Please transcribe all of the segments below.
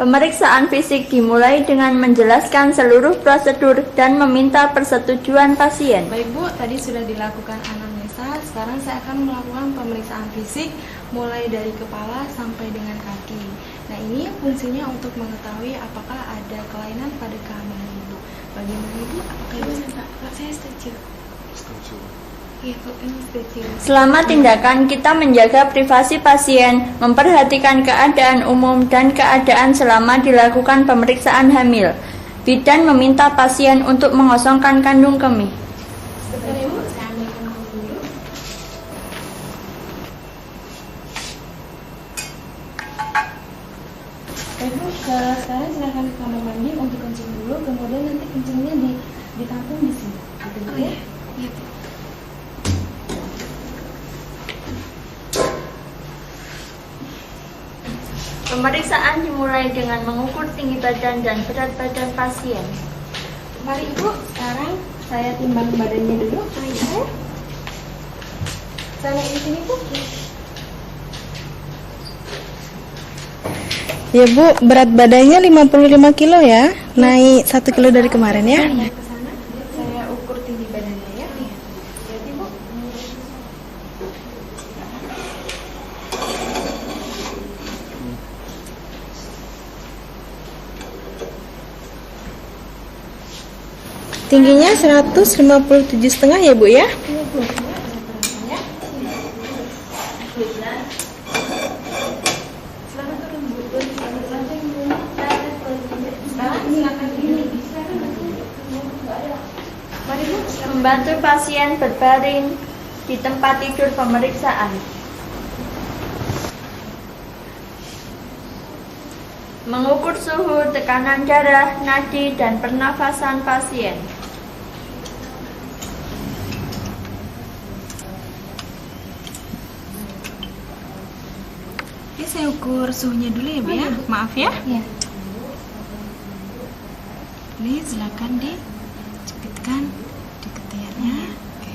Pemeriksaan fisik dimulai dengan menjelaskan seluruh prosedur dan meminta persetujuan pasien. Baik Bu, tadi sudah dilakukan anamnesa, sekarang saya akan melakukan pemeriksaan fisik mulai dari kepala sampai dengan kaki. Nah, ini fungsinya untuk mengetahui apakah ada kelainan pada kehamilan Ibu. Bagaimana Ibu? Apakah Ibu saya setuju? Setuju. Iya Bu, ini setuju. Selama tindakan kita menjaga privasi pasien, memperhatikan keadaan umum dan keadaan selama dilakukan pemeriksaan hamil. Bidan meminta pasien untuk mengosongkan kandung kemih. Sebentar Ibu, saya ambilkan dulu. Ibu, sekarang silakan ke kamar mandi untuk kencing dulu, kemudian nanti kencingnya ditampung di sini. Gitu, Oh iya, iya Bu. Pemeriksaan dimulai dengan mengukur tinggi badan dan berat badan pasien. Mari Ibu, sekarang saya timbang badannya dulu. Oh iya. Saya naik di sini Bu. Ya Bu, berat badannya 55 kilo ya, naik 1 kilo dari kemarin ya. Ke sana, saya ukur tinggi badannya ya. Jadi Bu. Tingginya 157,5 ya Bu ya. Silakan turun Bu. Sekarang silakan ini. Mari Bu. Membantu pasien berbaring di tempat tidur pemeriksaan. Mengukur suhu, tekanan darah, nadi, dan pernafasan pasien. Oke, saya ukur suhunya dulu ya Bu ya. Maaf ya. Iya. Ini silakan dicepitkan di ketiaknya. Oke.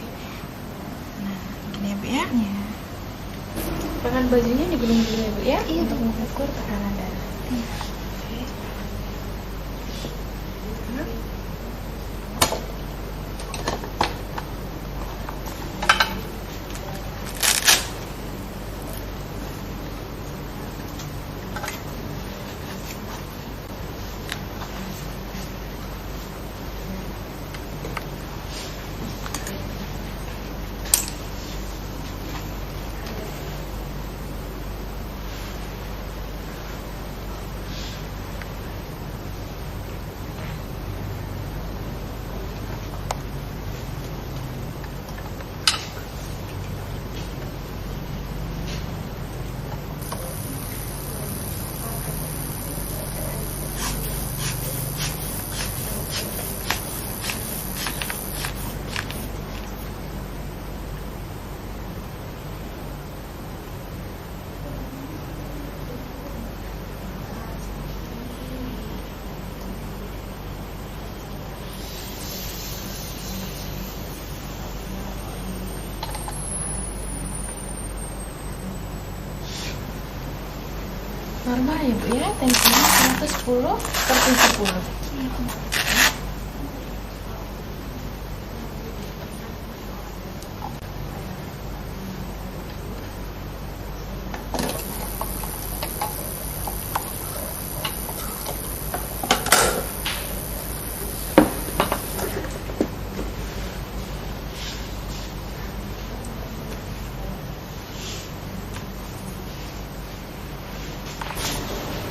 Nah, gini ya Bu ya. Iya. Lengan bajunya digulung dulu ya Bu ya. Iya, untuk mengukur tekanan darah. Normal ya Bu ya, tensinya 110/70.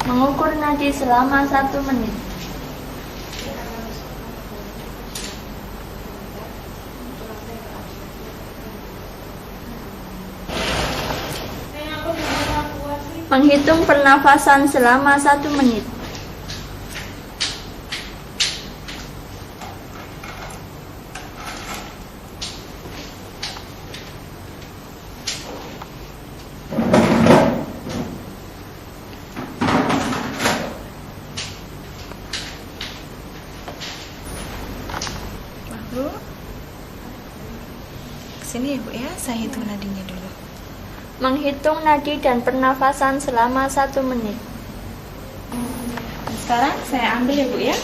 Mengukur nadi selama 1 menit. Menghitung pernafasan selama 1 menit. Bu, kesini ya Bu ya, saya hitung nadinya dulu. Menghitung nadi dan pernafasan selama 1 menit. Sekarang saya ambil ya Bu ya.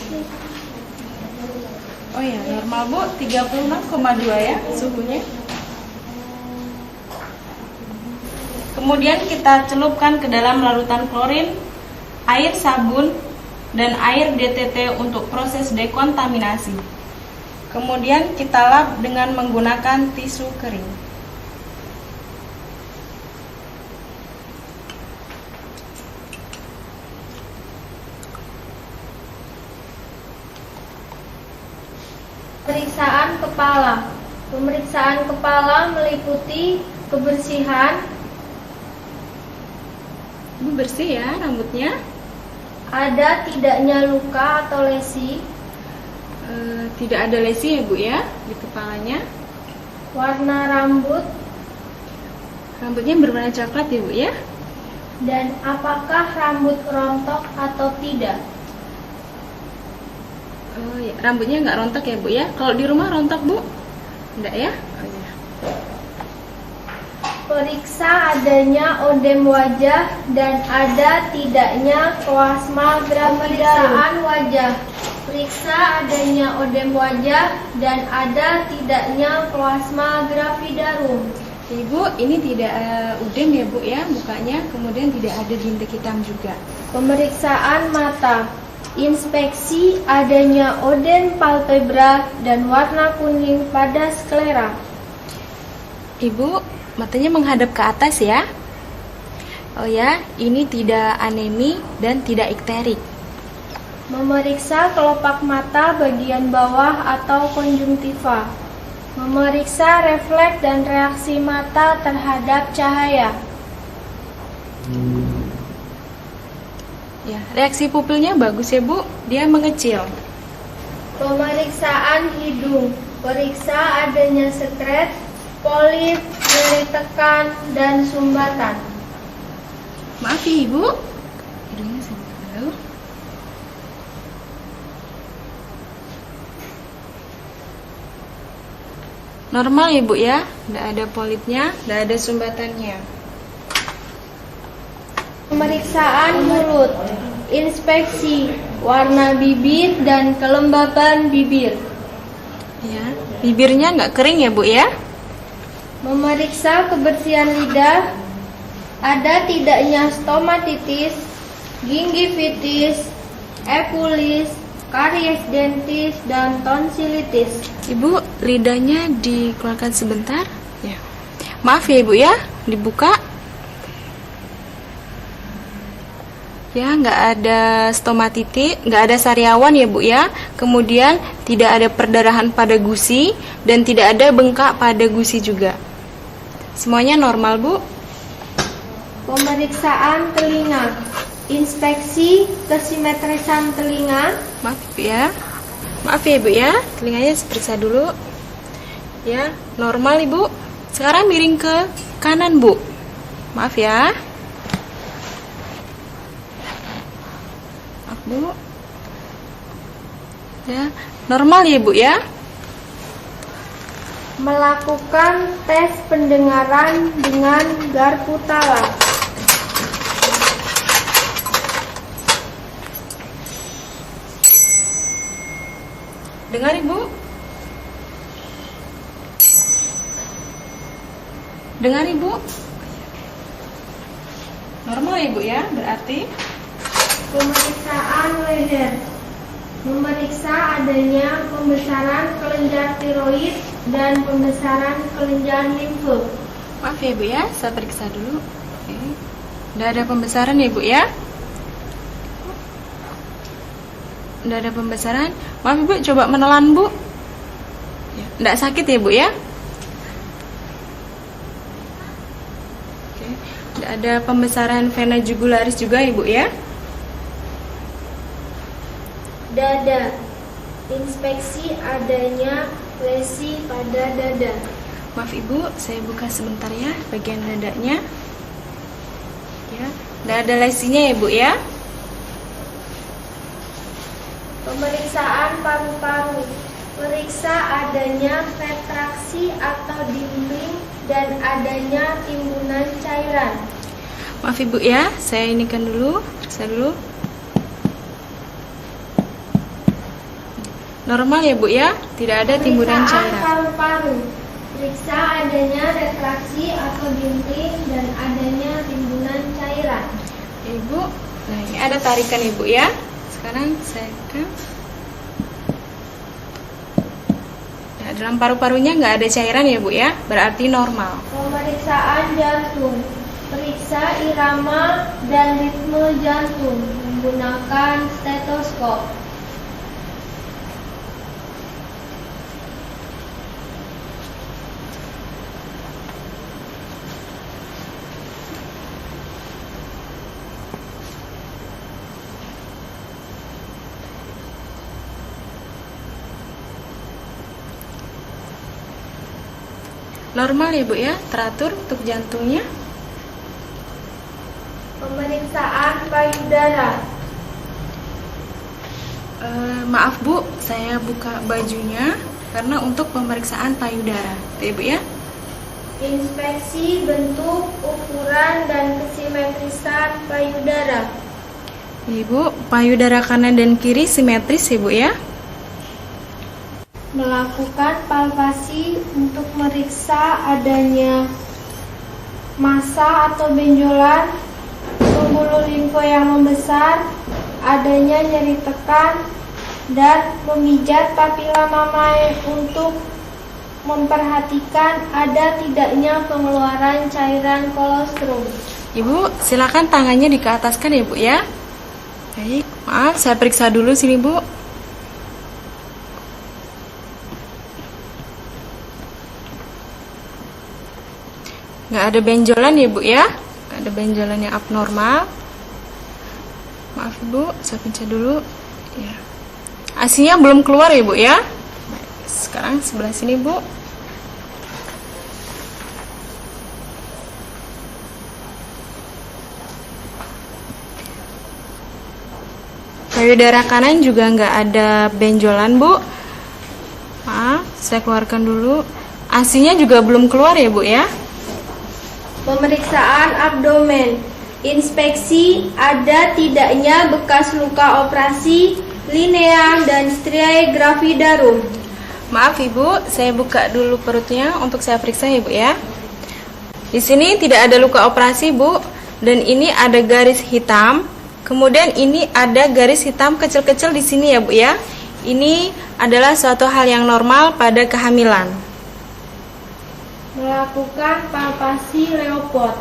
Oh ya, normal Bu, 36,2 ya suhunya. Kemudian kita celupkan ke dalam larutan klorin, air sabun, dan air DTT untuk proses dekontaminasi. Kemudian kita lap dengan menggunakan tisu kering. Pemeriksaan kepala. Pemeriksaan kepala meliputi kebersihan. Ibu bersih ya rambutnya. Ada tidaknya luka atau lesi. Tidak ada lesi ya Bu ya di kepalanya. Warna rambut. Rambutnya berwarna coklat ya Bu ya. Dan apakah rambut rontok atau tidak. Oh ya, rambutnya nggak rontok ya Bu ya. Kalau di rumah rontok Bu? Enggak ya? Oh ya. Periksa adanya odem wajah dan ada tidaknya koasma gravidarum. Wajah. Periksa adanya odem wajah dan ada tidaknya koasma gravidarum. Ibu, ini tidak udem ya Bu ya mukanya, kemudian tidak ada bintik hitam juga. Pemeriksaan mata. Inspeksi adanya odem palpebra dan warna kuning pada sklera. Ibu, matanya menghadap ke atas ya. Oh ya, ini tidak anemi dan tidak ikterik. Memeriksa kelopak mata bagian bawah atau konjungtiva. Memeriksa refleks dan reaksi mata terhadap cahaya. Ya, reaksi pupilnya bagus ya Bu, dia mengecil. Pemeriksaan hidung. Periksa adanya sekret, polip, nyeri tekan, dan sumbatan. Maaf ya Ibu, hidungnya sebentar dulu. Normal ya Bu ya, tidak ada polipnya, tidak ada sumbatannya. Pemeriksaan mulut. Inspeksi warna bibir dan kelembaban bibir. Ya, bibirnya nggak kering ya Bu ya. Memeriksa kebersihan lidah. Ada tidaknya stomatitis, gingivitis, epulis, karies dentis, dan tonsilitis. Ibu, lidahnya dikeluarkan sebentar. Ya. Maaf ya Ibu ya, dibuka. Ya, nggak ada stomatitis, nggak ada sariawan ya Bu ya. Kemudian tidak ada perdarahan pada gusi dan tidak ada bengkak pada gusi juga. Semuanya normal Bu. Pemeriksaan telinga. Inspeksi kesimetrisan telinga. Maaf ya. Maaf ya Bu ya, telinganya periksa dulu. Ya, normal Ibu. Sekarang miring ke kanan Bu. Maaf ya. Maaf Bu. Ya, normal ya Bu ya. Melakukan tes pendengaran dengan garpu tala. Dengar Ibu. Dengar Ibu. Normal ya Bu ya, berarti. Pemeriksaan leher. Memeriksa adanya pembesaran kelenjar tiroid dan pembesaran kelenjar limfe. Maaf ya Bu ya, saya periksa dulu. Oke. Udah ada pembesaran ya Bu ya. Udah ada pembesaran. Maaf Ibu, coba menelan Bu. Ya, nggak sakit ya Bu ya. Oke. Udah ada pembesaran vena jugularis juga ya Bu ya. Dada. Inspeksi adanya lesi pada dada. Maaf Ibu, saya buka sebentar ya bagian dadanya. Ya, udah ada lesinya ya Bu ya. Pemeriksaan paru-paru. Periksa adanya retraksi atau dimpling dan adanya timbunan cairan. Maaf Ibu ya, saya inikan dulu, periksa dulu. Normal ya Bu ya, tidak ada timbunan Pemeriksaan cairan. paru-paru. Periksa adanya retraksi atau dimpling dan adanya timbunan cairan. Ibu, nah ini ada tarikan Ibu ya. Sekarang saya akan. Nah, dalam paru-parunya nggak ada cairan ya Bu ya, berarti normal. Pemeriksaan jantung. Periksa irama dan ritme jantung menggunakan stetoskop. Normal ya Bu ya, teratur untuk jantungnya. Pemeriksaan payudara. Maaf Bu, saya buka bajunya karena untuk pemeriksaan payudara. Ya Bu ya. Inspeksi bentuk, ukuran, dan kesimetrisan payudara. Ibu, payudara kanan dan kiri simetris ya Bu ya. Melakukan palpasi untuk meriksa adanya massa atau benjolan, pembuluh limfo yang membesar, adanya nyeri tekan, dan memijat papila mamae untuk memperhatikan ada tidaknya pengeluaran cairan kolostrum. Ibu, silakan tangannya dikeataskan ya Bu ya. Baik, maaf saya periksa dulu sini Bu. Nggak ada benjolan ya Bu ya, nggak ada benjolan yang abnormal. Maaf Bu, saya pencet dulu. Ya. ASINya belum keluar ya Bu ya. Baik, sekarang sebelah sini Bu. Payudara kanan juga nggak ada benjolan Bu. Maaf, saya keluarkan dulu. ASINya juga belum keluar ya Bu ya. Pemeriksaan abdomen. Inspeksi ada tidaknya bekas luka operasi, linea, dan striae gravidarum. Maaf Ibu, saya buka dulu perutnya untuk saya periksa ya Bu ya. Di sini tidak ada luka operasi Bu, dan ini ada garis hitam. Kemudian ini ada garis hitam kecil-kecil di sini ya Bu ya. Ini adalah suatu hal yang normal pada kehamilan. Melakukan palpasi Leopard.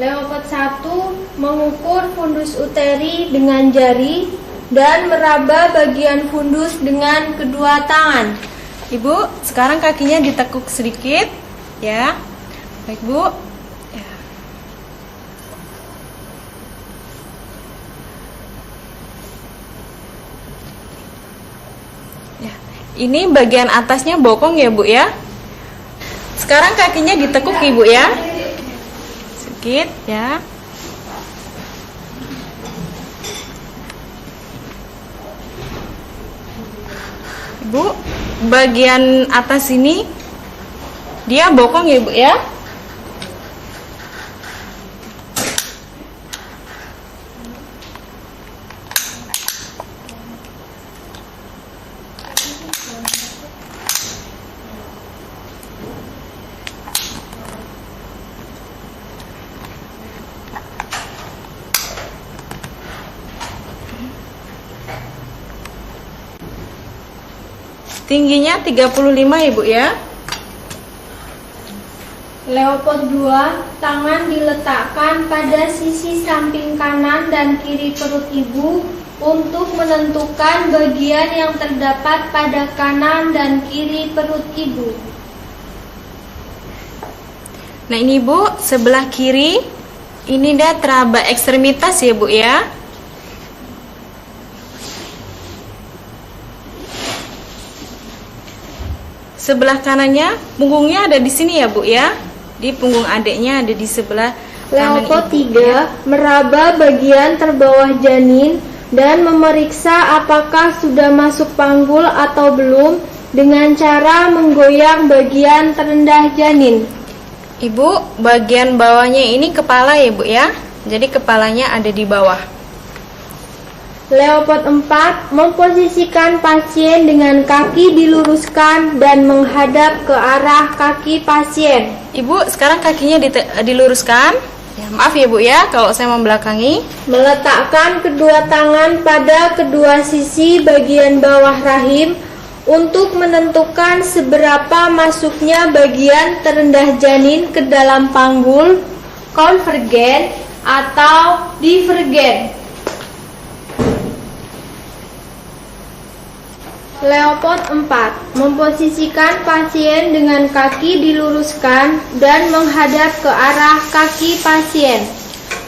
Leopard 1 mengukur fundus uteri dengan jari dan meraba bagian fundus dengan kedua tangan. Ibu, sekarang kakinya ditekuk sedikit ya. Baik Bu. Ya. Ya. Ini bagian atasnya bokong ya Bu ya. Sekarang kakinya ditekuk Ibu ya. Sedikit ya. Ibu, bagian atas ini dia bokong ya Bu ya. Tingginya 35 Ibu ya. Leopard 2, tangan diletakkan pada sisi samping kanan dan kiri perut ibu untuk menentukan bagian yang terdapat pada kanan dan kiri perut ibu. Nah ini Bu, sebelah kiri ini dia teraba ekstremitas ya Bu ya. Sebelah kanannya punggungnya ada di sini ya Bu ya. Di punggung adiknya ada di sebelah kanan Leopard ibu. 3 meraba bagian terbawah janin dan memeriksa apakah sudah masuk panggul atau belum dengan cara menggoyang bagian terendah janin. Ibu, bagian bawahnya ini kepala ya Bu ya. Jadi kepalanya ada di bawah. Leopard 4 memposisikan pasien dengan kaki diluruskan dan menghadap ke arah kaki pasien. Ibu, sekarang kakinya diluruskan. Ya, maaf ya Bu ya kalau saya membelakangi. Meletakkan kedua tangan pada kedua sisi bagian bawah rahim untuk menentukan seberapa masuknya bagian terendah janin ke dalam panggul, konvergen atau divergen. Leopard 4 memposisikan pasien dengan kaki diluruskan dan menghadap ke arah kaki pasien.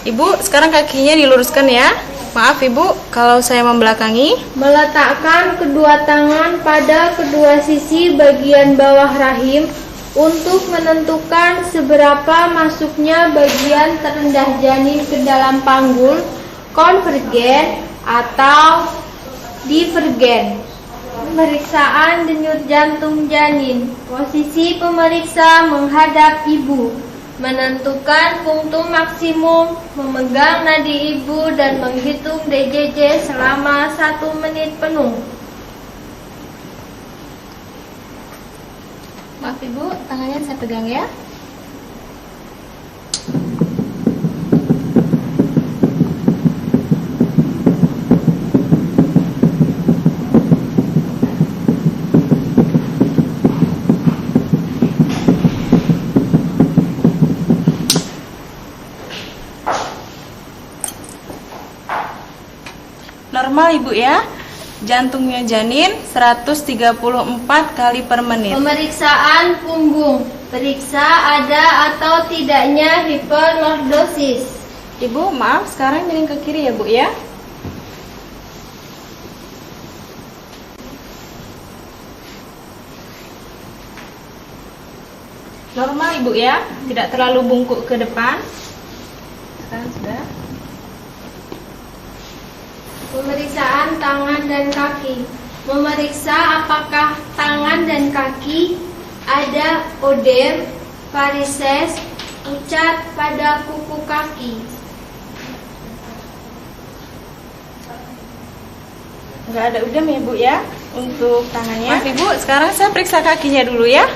Ibu, sekarang kakinya diluruskan ya. Maaf Ibu kalau saya membelakangi. Meletakkan kedua tangan pada kedua sisi bagian bawah rahim untuk menentukan seberapa masuknya bagian terendah janin ke dalam panggul, konvergen atau divergen. Pemeriksaan denyut jantung janin. Posisi pemeriksa menghadap ibu. Menentukan punktum maksimum, memegang nadi ibu dan menghitung DJJ selama 1 menit penuh. Maaf Ibu, tangannya saya pegang ya. Normal Ibu ya. Jantungnya janin 134 kali per menit. Pemeriksaan punggung. Periksa ada atau tidaknya hiperlordosis. Ibu, maaf sekarang miring ke kiri ya Bu ya. Normal Ibu ya, tidak terlalu bungkuk ke depan. Sekarang sudah. Pemeriksaan tangan dan kaki. Memeriksa apakah tangan dan kaki ada odem, varises, pucat pada kuku kaki. Enggak ada udem ya Bu ya untuk tangannya. Maaf Ibu, sekarang saya periksa kakinya dulu ya.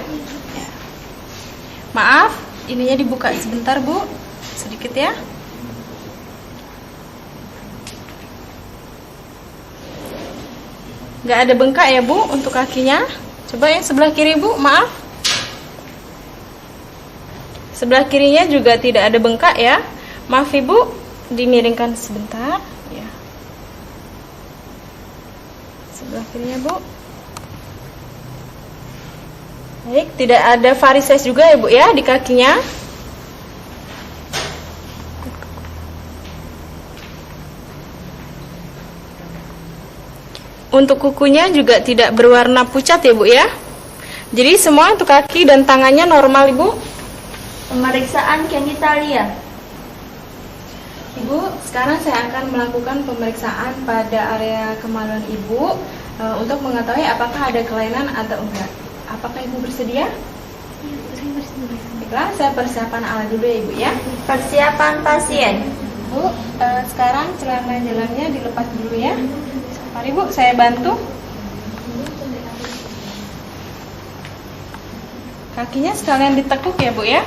Maaf, ininya dibuka sebentar Bu, sedikit ya. Nggak ada bengkak ya Bu untuk kakinya. Coba yang sebelah kiri Bu, maaf. Sebelah kirinya juga tidak ada bengkak ya. Maaf Ibu, dimiringkan sebentar ya. Sebelah kirinya Bu. Baik, tidak ada varises juga ya Bu ya di kakinya. Untuk kukunya juga tidak berwarna pucat ya Bu ya. Jadi semua untuk kaki dan tangannya normal Ibu. Pemeriksaan genitalia. Ibu, sekarang saya akan melakukan pemeriksaan pada area kemaluan Ibu untuk mengetahui apakah ada kelainan atau enggak. Apakah Ibu bersedia? Saya bersedia. Baiklah, saya persiapan alat dulu ya Ibu ya. Persiapan pasien. Bu, sekarang celana dalamnya dilepas dulu ya. Mari Bu, saya bantu. Kakinya sekalian ditekuk ya Bu ya.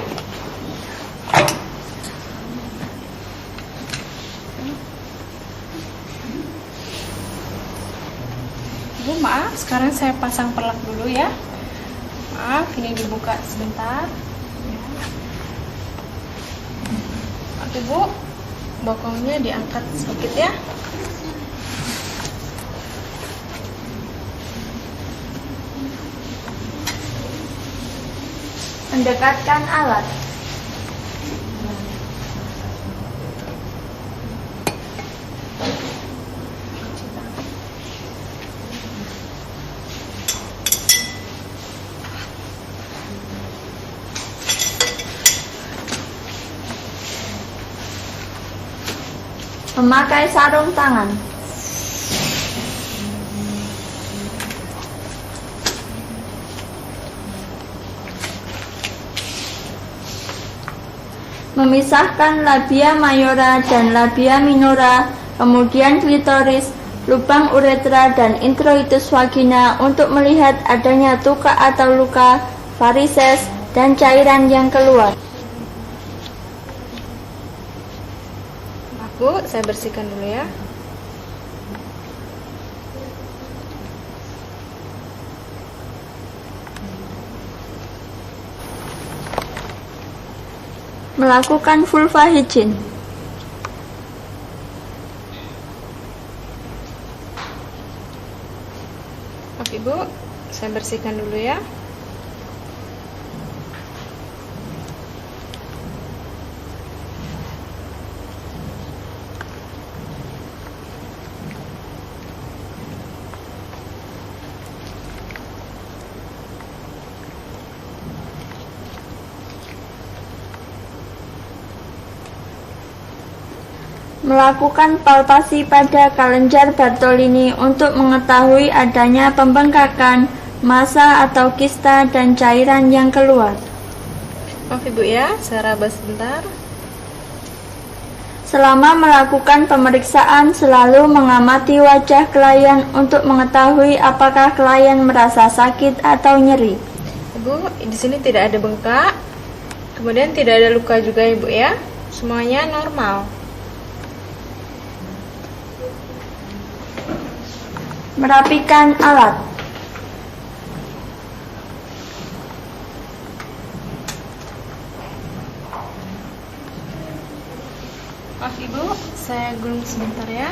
Bu, maaf, sekarang saya pasang perlak dulu ya. Maaf, ini dibuka sebentar. Oke Bu, bokongnya diangkat sedikit ya. Mendekatkan alat. Memakai sarung tangan. Memisahkan labia mayora dan labia minora, kemudian klitoris, lubang uretra dan introitus vagina untuk melihat adanya tuka atau luka, varises, dan cairan yang keluar. Maaf Bu, saya bersihkan dulu ya. Melakukan vulva hygiene. Maaf Ibu, saya bersihkan dulu ya. Melakukan palpasi pada kelenjar Bartolini untuk mengetahui adanya pembengkakan, massa atau kista dan cairan yang keluar. Maaf Ibu ya, saya raba sebentar. Selama melakukan pemeriksaan, selalu mengamati wajah klien untuk mengetahui apakah klien merasa sakit atau nyeri. Ibu, di sini tidak ada bengkak, kemudian tidak ada luka juga Ibu ya. Semuanya normal. Merapikan alat. Maaf Ibu, saya gulung sebentar ya.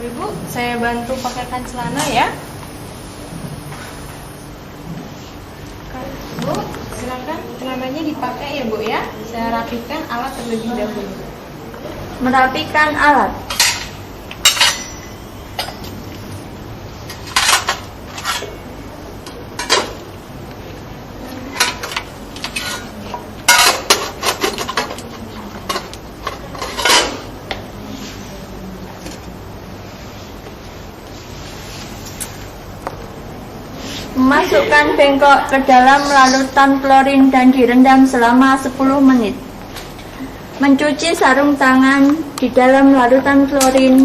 Ibu, saya bantu pakaikan celana ya. Bu, silakan celananya dipakai ya Bu ya. Saya rapikan alat terlebih dahulu. Merapikan alat. Memasukkan bengkok ke dalam larutan klorin dan direndam selama 10 menit. Mencuci sarung tangan di dalam larutan klorin.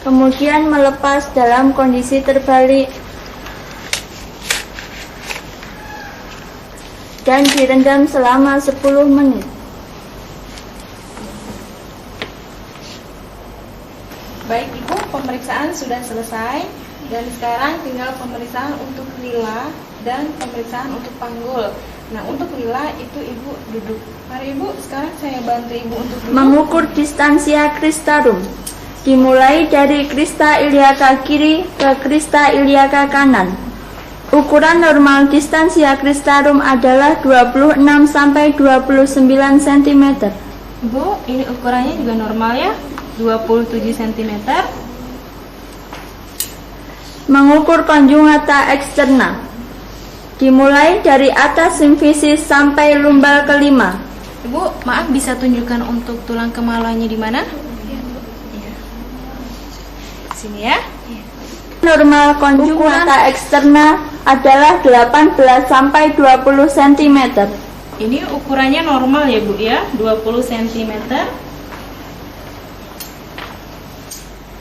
Kemudian melepas dalam kondisi terbalik dan direndam selama 10 menit. Baik Ibu, pemeriksaan sudah selesai. Dan sekarang tinggal pemeriksaan untuk lila dan pemeriksaan untuk panggul. Nah, untuk lila itu Ibu duduk. Mari Ibu, sekarang saya bantu Ibu untuk duduk. Mengukur distansia cristarum. Dimulai dari crista iliaca kiri ke crista iliaca kanan. Ukuran normal distansia cristarum adalah 26 sampai 29 cm. Ibu, ini ukurannya juga normal ya, 27 cm. Mengukur konjugata eksterna. Dimulai dari atas simfisis sampai lumbal kelima. Ibu, maaf bisa tunjukkan untuk tulang kemaluannya di mana? Sini ya. Normal konjugata eksterna adalah 18 sampai 20 cm. Ini ukurannya normal ya Bu ya, 20 cm.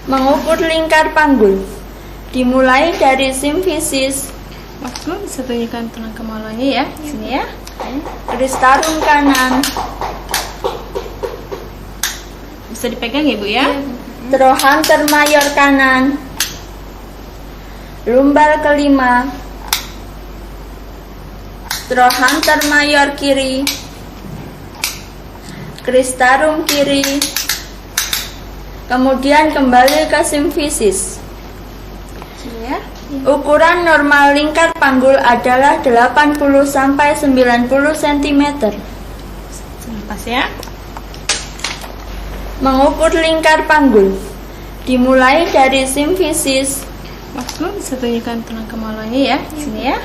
Mengukur lingkar panggul. Dimulai dari simfisis, Maksud bisa tunjukkan tulang kemaluannya ya, sini ya. cristarum kanan, Bisa dipegang ya Bu ya. trochanter mayor kanan, lumbal kelima, trochanter mayor kiri, cristarum kiri, kemudian kembali ke simfisis. Sini ya. Ukuran normal lingkar panggul adalah 80 sampai 90 cm. Lepas ya. Mengukur lingkar panggul. Dimulai dari simfisis, Maksud bisa tunjukkan tulang kemaluannya ya, sini ya.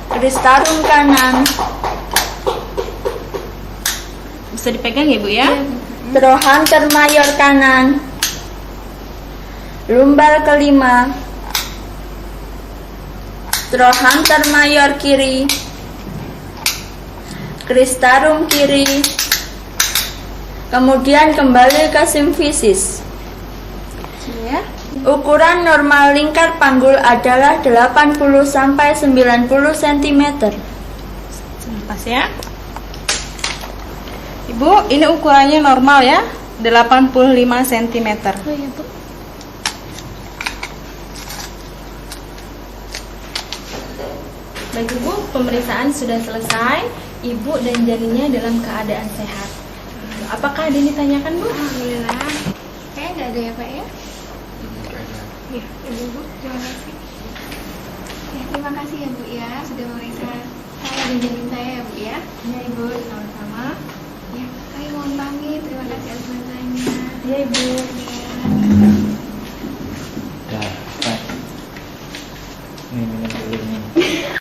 cristarum kanan, Bisa dipegang ya Bu ya. trochanter mayor kanan, lumbal kelima, trochanter mayor kiri, kristarum kiri, kemudian kembali ke simfisis. Ya. Ukuran normal lingkar panggul adalah 80-90 cm. Sebentar ya. Ibu, ini ukurannya normal ya, 85 cm. Oh iya, Bu. Baik Ibu, pemeriksaan sudah selesai. Ibu dan janinnya dalam keadaan sehat. Apakah ada yang ditanyakan, Bu? Alhamdulillah. Kayak nggak ada ya, Pak ya? Ya, Ibu, terima kasih. Ya, terima kasih ya, Bu ya, sudah memeriksa saya dan janin saya ya, Bu ya. Ya, Ibu, sama-sama. Ya, saya mohon pamit. Terima kasih atas bantuannya. Ya, Ibu. Dapat. Ini minum dulu.